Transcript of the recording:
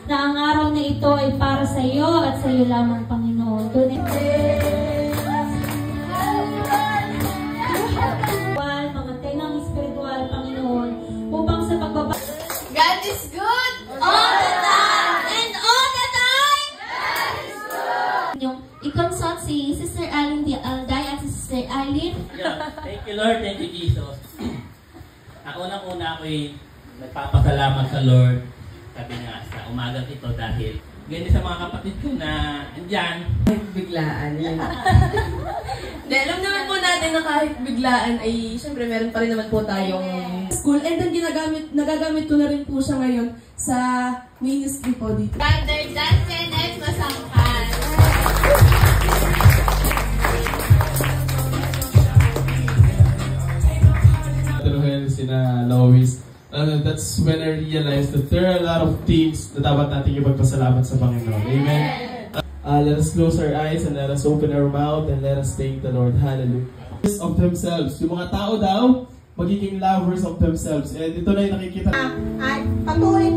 na ang araw na ito ay para sa iyo at sa iyo lamang, Panginoon. Mamatay ng espiritual, Panginoon, upang sa pagbaba. God is good all the time! And all the time, God is good! Yung i-consult si Sister Alin Alday at si Sister Alin. Yeah. Thank you, Lord. Thank you, Jesus. Unang-una ako'y nagpapasalamat sa Lord. Sabi nga sa umagang ito dahil ganyan sa mga kapatid ko na andyan. Kahit biglaan. Alam naman po natin na kahit biglaan ay siyempre meron pa rin naman po tayong school. And then nagagamit ko na rin po siya ngayon sa ministry po dito. Brother Dan Kenneth Masangkan. Sina Lois. That's when I realized that there are a lot of things na dapat natin ipagpasalamat sa Panginoon. Amen? Let us close our eyes and let us open our mouth and let us thank the Lord. Hallelujah. Of themselves. Yung mga tao daw, magiging lovers of themselves. And ito na yung nakikita. At patuloy